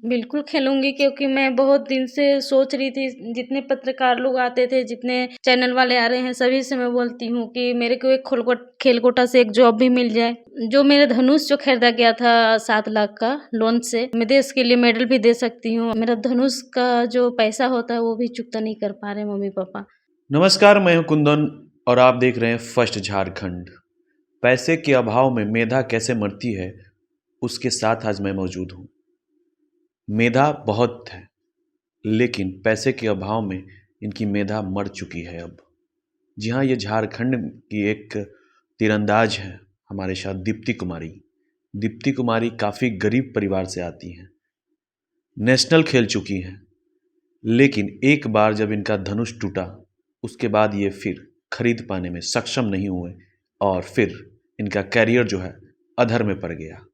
बिल्कुल खेलूँगी क्योंकि मैं बहुत दिन से सोच रही थी, जितने पत्रकार लोग आते थे, जितने चैनल वाले आ रहे हैं, सभी से मैं बोलती हूँ कि मेरे को एक खेल कोटा से एक जॉब भी मिल जाए। जो मेरा धनुष जो खरीदा गया था 7 लाख का लोन से, मैं देश के लिए मेडल भी दे सकती हूँ। मेरा धनुष का जो पैसा होता है वो भी चुकता नहीं कर पा रहे मम्मी-पापा। नमस्कार, मैं हूं कुंदन और आप देख रहे हैं फर्स्ट झारखंड। पैसे के अभाव में मेधा कैसे मरती है, उसके साथ आज मैं मौजूद हूं। मेधा बहुत है, लेकिन पैसे के अभाव में इनकी मेधा मर चुकी है अब। जी हाँ, ये झारखंड की एक तीरंदाज है हमारे साथ, दीप्ति कुमारी। दीप्ति कुमारी काफ़ी गरीब परिवार से आती हैं, नेशनल खेल चुकी हैं, लेकिन एक बार जब इनका धनुष टूटा, उसके बाद ये फिर खरीद पाने में सक्षम नहीं हुए और फिर इनका कैरियर जो है अधर में पड़ गया।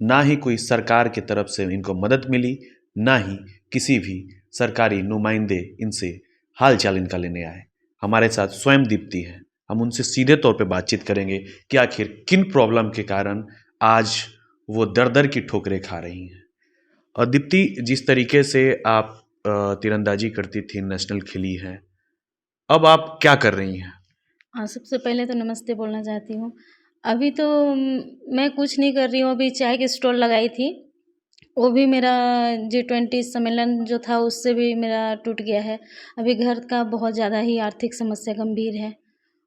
ना ही कोई सरकार की तरफ से इनको मदद मिली, ना ही किसी भी सरकारी नुमाइंदे इनसे हाल चाल इनका लेने आए। हमारे साथ स्वयं दीप्ति है, हम उनसे सीधे तौर पे बातचीत करेंगे कि आखिर किन प्रॉब्लम के कारण आज वो दर दर की ठोकरें खा रही हैं। और दीप्ति, जिस तरीके से आप तीरंदाजी करती थी, नेशनल खेली हैं, अब आप क्या कर रही हैं? हाँ, सबसे पहले तो नमस्ते बोलना चाहती हूँ। अभी तो मैं कुछ नहीं कर रही हूँ, अभी चाय की स्टॉल लगाई थी। वो भी मेरा G20 सम्मेलन जो था उससे भी मेरा टूट गया है। अभी घर का बहुत ज़्यादा ही आर्थिक समस्या गंभीर है।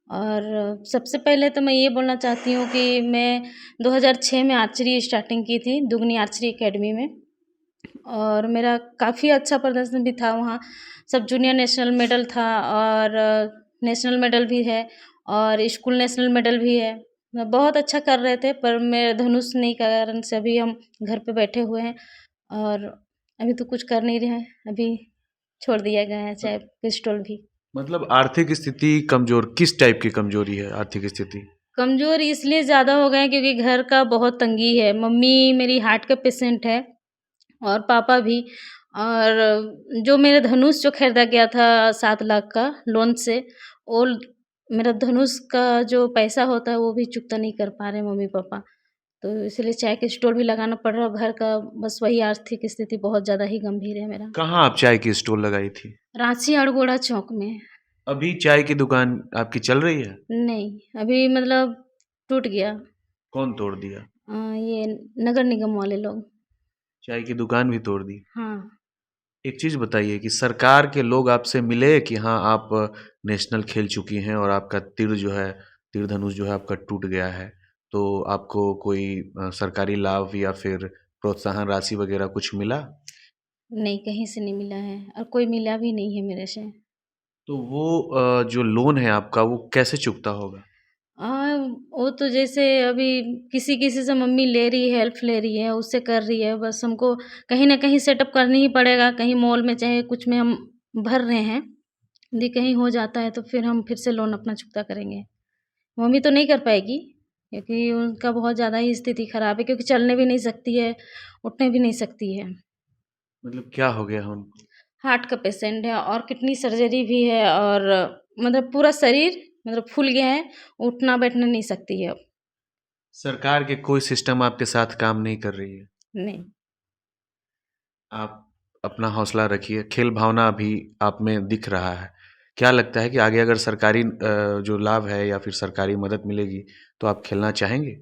और सबसे पहले तो मैं ये बोलना चाहती हूँ कि मैं 2006 में आर्चरी स्टार्टिंग की थी, दुगनी आर्चरी अकेडमी में। और मेरा काफ़ी अच्छा प्रदर्शन भी था वहाँ। सब जूनियर नेशनल मेडल था और नेशनल मेडल भी है और स्कूल नेशनल मेडल भी है। बहुत अच्छा कर रहे थे, पर मेरे धनुष नहीं के कारण से अभी हम घर पे बैठे हुए हैं और अभी तो कुछ कर नहीं रहे हैं। अभी छोड़ दिया गया है चाय पिस्टल भी। मतलब आर्थिक स्थिति कमजोर, किस टाइप की कमजोरी है आर्थिक स्थिति? कमज़ोर इसलिए ज़्यादा हो गए हैं क्योंकि घर का बहुत तंगी है। मम्मी मेरी हार्ट का पेशेंट है और पापा भी। और जो मेरा धनुष जो खरीदा गया था 7 लाख का लोन से, वो मेरा धनुष का जो पैसा होता है वो भी चुकता नहीं कर पा रहे मम्मी-पापा। तो इसलिए चाय की स्टॉल भी लगाना पड़ रहा है घर का। बस वही आर्थिक स्थिति बहुत ज़्यादा ही गंभीर है मेरा। कहाँ आप चाय की स्टॉल लगाई थी? राँची अड़गोड़ा चौक में। अभी चाय की दुकान आपकी चल रही है? नहीं, अभी मतलब टूट गया। कौन तोड़ दिया? ये नगर निगम वाले लोग। चाय की दुकान भी तोड़ दी? हाँ। एक चीज़ बताइए कि सरकार के लोग आपसे मिले कि हाँ, आप नेशनल खेल चुकी हैं और आपका तीर जो है, तीर धनुष जो है आपका टूट गया है, तो आपको कोई सरकारी लाभ या फिर प्रोत्साहन राशि वगैरह कुछ मिला? नहीं, कहीं से नहीं मिला है और कोई मिला भी नहीं है मेरे से। तो वो जो लोन है आपका, वो कैसे चुकता होगा? वो तो जैसे अभी किसी-किसी से मम्मी ले रही है, हेल्प ले रही है, उससे कर रही है। बस हमको कहीं न कहीं सेटअप करना ही पड़ेगा, कहीं मॉल में चाहे कुछ में हम भर रहे हैं। यदि कहीं हो जाता है तो फिर हम फिर से लोन अपना चुकता करेंगे। मम्मी तो नहीं कर पाएगी क्योंकि उनका बहुत ज़्यादा ही स्थिति खराब है, क्योंकि चलने भी नहीं सकती है, उठने भी नहीं सकती है। मतलब क्या हो गया उनको? हार्ट का पेशेंट है और किडनी सर्जरी भी है और मतलब पूरा शरीर मतलब फूल गया है, उठना-बैठना नहीं सकती है अब। सरकार के कोई सिस्टम आपके साथ काम नहीं कर रही है? नहीं। आप अपना हौसला रखिए, खेल भावना अभी आप में दिख रहा है। क्या लगता है कि आगे अगर सरकारी जो लाभ है या फिर सरकारी मदद मिलेगी, तो आप खेलना चाहेंगे?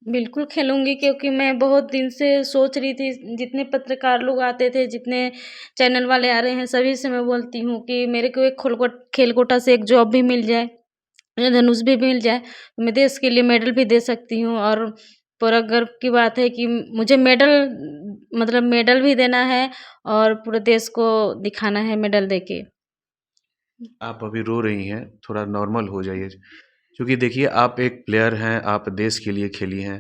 बिल्कुल खेलूँगी क्योंकि मैं बहुत दिन से सोच रही थी, जितने पत्रकार लोग आते थे, जितने चैनल वाले आ रहे हैं, सभी से मैं बोलती हूँ कि मेरे को एक खेल कोटा से एक जॉब भी मिल जाए, मुझे धनुष भी मिल जाए, मैं देश के लिए मेडल भी दे सकती हूँ। और पूरा गर्व की बात है कि मुझे मेडल मतलब मेडल भी देना है और पूरे देश को दिखाना है मेडल देके। आप अभी रो रही हैं, थोड़ा नॉर्मल हो जाइए। क्योंकि देखिए, आप एक प्लेयर हैं, आप देश के लिए खेली हैं,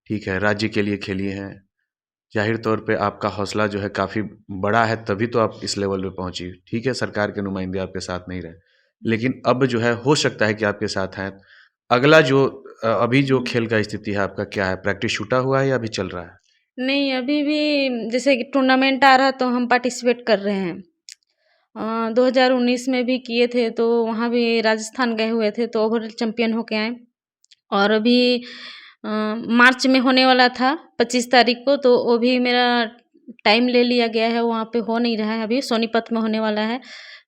ठीक है, राज्य के लिए खेली हैं। ज़ाहिर तौर पे आपका हौसला जो है काफ़ी बड़ा है, तभी तो आप इस लेवल पे पहुँची। ठीक है, सरकार के नुमाइंदे आपके साथ नहीं रहे, लेकिन अब जो है हो सकता है कि आपके साथ हैं। अगला जो अभी जो खेल का स्थिति है आपका क्या है? प्रैक्टिस छूटा हुआ है या अभी चल रहा है? नहीं, अभी भी जैसे कि टूर्नामेंट आ रहा है तो हम पार्टिसिपेट कर रहे हैं। 2019 में भी किए थे तो वहाँ भी राजस्थान गए हुए थे तो ओवरऑल चैंपियन होके आए। और अभी मार्च में होने वाला था 25 तारीख को, तो वो भी मेरा टाइम ले लिया गया है, वहाँ पे हो नहीं रहा है अभी, सोनीपत में होने वाला है,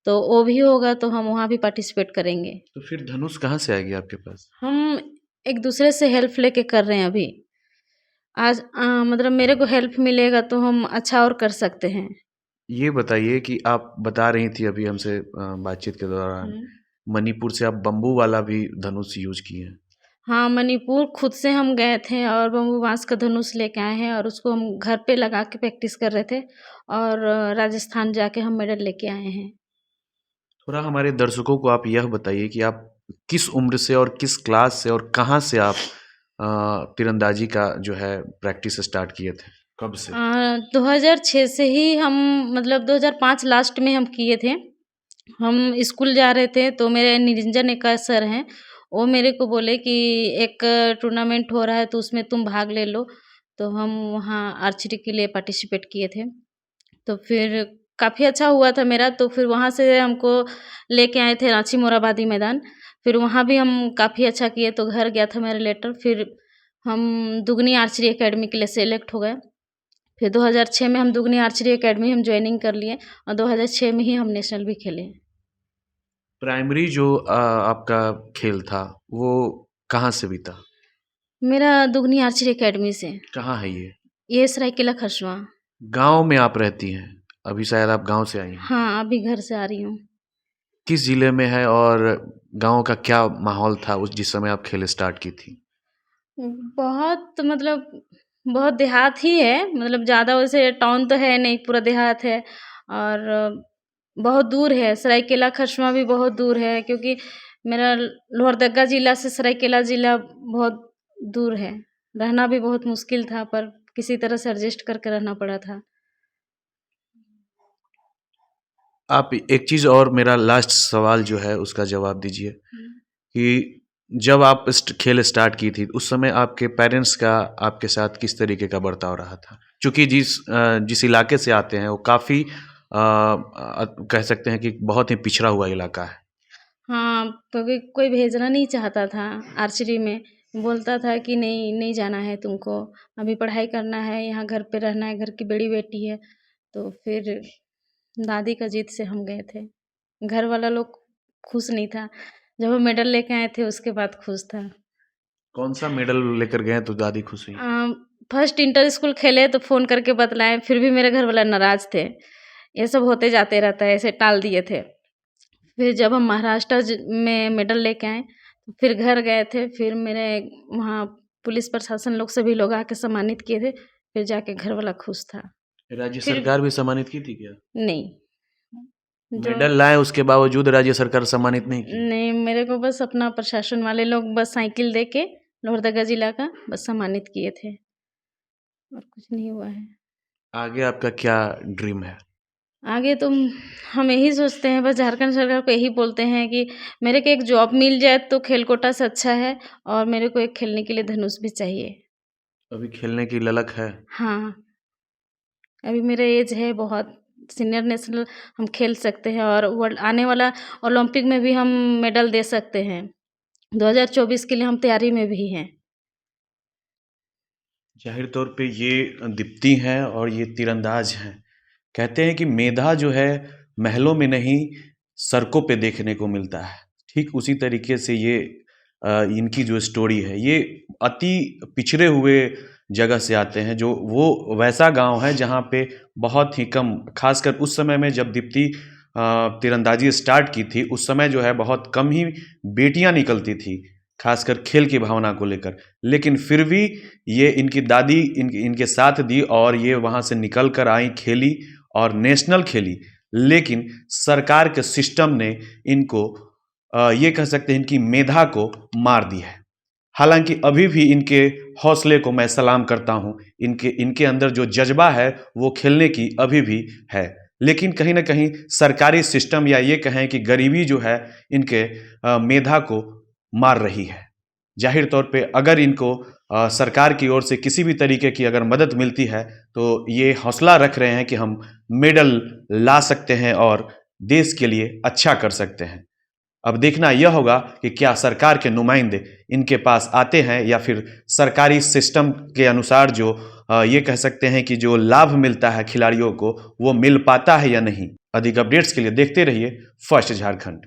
तो वो भी होगा तो हम वहाँ भी पार्टिसिपेट करेंगे। तो फिर धनुष कहाँ से आएगी आपके पास? हम एक दूसरे से हेल्प लेके कर रहे हैं अभी। आज मतलब मेरे को हेल्प मिलेगा तो हम अच्छा और कर सकते हैं। ये बताइए कि आप बता रही थी अभी हमसे बातचीत के दौरान, मणिपुर से आप बम्बू वाला भी धनुष यूज किए हैं। हाँ, मणिपुर खुद से हम गए थे और बम्बू बाँस का धनुष लेके आए हैं और उसको हम घर पे लगा के प्रैक्टिस कर रहे थे और राजस्थान जाके हम मेडल लेके आए हैं। थोड़ा हमारे दर्शकों को आप यह बताइए कि आप किस उम्र से और किस क्लास से और कहाँ से आप तीरंदाजी का जो है प्रैक्टिस स्टार्ट किए थे, कब से? 2006 से ही हम, मतलब 2005 लास्ट में हम किए थे। हम स्कूल जा रहे थे तो मेरे निरंजन एक सर हैं, वो मेरे को बोले कि एक टूर्नामेंट हो रहा है तो उसमें तुम भाग ले लो। तो हम वहाँ आर्चरी के लिए पार्टिसिपेट किए थे। तो फिर काफ़ी अच्छा हुआ था मेरा, तो फिर वहाँ से हमको लेके आए थे रांची मोराबादी मैदान। फिर वहाँ भी हम काफ़ी अच्छा किए तो घर गया था मेरा लेटर। फिर हम दुगनी आर्चरी एकेडमी के लिए सेलेक्ट हो गए। फिर 2006 में हम दुगनी आर्चरी एकेडमी हम ज्वाइनिंग कर लिए और 2006 में ही हम नेशनल भी खेले। प्राइमरी जो आपका खेल था वो कहाँ से भी था? मेरा दुगनी आर्चरी एकेडमी से। कहाँ है ये? ये सरायकेला खरसवां। गांव में आप रहती हैं, अभी शायद आप गांव से आई हैं। हाँ, अभी घर से आ रही हूँ। किस जिले में है और गांव का क्या माहौल था उस जिस समय आप खेल स्टार्ट की थी? बहुत मतलब बहुत देहात ही है, मतलब ज़्यादा वैसे टाउन तो है नहीं, पूरा देहात है और बहुत दूर है। सरायकेला खरसवां भी बहुत दूर है क्योंकि मेरा लोहरदगा ज़िला से सरायकेला ज़िला बहुत दूर है। रहना भी बहुत मुश्किल था पर किसी तरह से एडजस्ट करके रहना पड़ा था। आप एक चीज़ और, मेरा लास्ट सवाल जो है उसका जवाब दीजिए कि जब आप खेल स्टार्ट की थी उस समय आपके पेरेंट्स का आपके साथ किस तरीके का बर्ताव रहा था? क्योंकि जिस इलाके से आते हैं वो काफ़ी कह सकते हैं कि बहुत ही पिछड़ा हुआ इलाका है। हाँ, क्योंकि कोई भेजना नहीं चाहता था आर्चरी में, बोलता था कि नहीं, नहीं जाना है तुमको, अभी पढ़ाई करना है, यहाँ घर पे रहना है, घर की बड़ी बेटी है। तो फिर दादी का जिद से हम गए थे। घर वाला लोग खुश नहीं था, जब हम मेडल लेके आए थे उसके बाद खुश था। कौन सा मेडल लेकर गए तो दादी खुश हुई? फर्स्ट इंटर स्कूल खेले तो फ़ोन करके बतलाए, फिर भी मेरे घर वाला नाराज़ थे। ये सब होते जाते रहता है, ऐसे टाल दिए थे। फिर जब हम महाराष्ट्र में मेडल लेके आए, तो फिर घर गए थे, फिर मेरे वहाँ पुलिस प्रशासन लोग सभी लोग आके सम्मानित किए थे, फिर जाके घर वाला खुश था। राज्य फिर सरकार भी सम्मानित की थी क्या? नहीं, जो मेडल लाए उसके बावजूद राज्य सरकार सम्मानित नहीं की? नहीं, मेरे को बस अपना प्रशासन वाले लोग बस साइकिल दे के लोहरदगा जिला का बस सम्मानित किए थे और कुछ नहीं हुआ है। आगे आपका क्या ड्रीम है? आगे तो हम यही सोचते हैं, बस झारखंड सरकार को यही बोलते हैं कि मेरे को एक जॉब मिल जाए तो खेल कोटा से अच्छा है और मेरे को एक खेलने के लिए धनुष भी चाहिए। अभी खेलने की ललक है? हाँ, अभी मेरा एज है बहुत, सीनियर नेशनल हम खेल सकते हैं और वर्ल्ड आने वाला ओलंपिक में भी हम मेडल दे सकते हैं। 2024 के लिए हम तैयारी में भी हैं। जाहिर तौर पे ये दीप्ति हैं और ये तीरंदाज हैं। कहते हैं कि मेधा जो है महलों में नहीं सड़कों पे देखने को मिलता है। ठीक उसी तरीके से ये इनकी जो स्टोरी है ये अति पिछड़े हुए जगह से आते हैं, जो वो वैसा गांव है जहां पे बहुत ही कम, खासकर उस समय में जब दीप्ति तीरंदाजी स्टार्ट की थी उस समय जो है बहुत कम ही बेटियां निकलती थी, खासकर खेल की भावना को लेकर। लेकिन फिर भी ये इनकी दादी इनके साथ दी और ये वहाँ से निकल कर आई, खेली और नेशनल खेली। लेकिन सरकार के सिस्टम ने इनको ये कह सकते हैं इनकी मेधा को मार दी है। हालांकि अभी भी इनके हौसले को मैं सलाम करता हूँ, इनके अंदर जो जज्बा है वो खेलने की अभी भी है। लेकिन कहीं ना कहीं सरकारी सिस्टम या ये कहें कि गरीबी जो है इनके मेधा को मार रही है। जाहिर तौर पे अगर इनको सरकार की ओर से किसी भी तरीके की अगर मदद मिलती है तो ये हौसला रख रहे हैं कि हम मेडल ला सकते हैं और देश के लिए अच्छा कर सकते हैं। अब देखना यह होगा कि क्या सरकार के नुमाइंदे इनके पास आते हैं या फिर सरकारी सिस्टम के अनुसार जो ये कह सकते हैं कि जो लाभ मिलता है खिलाड़ियों को वो मिल पाता है या नहीं। अधिक अपडेट्स के लिए देखते रहिए फर्स्ट झारखंड।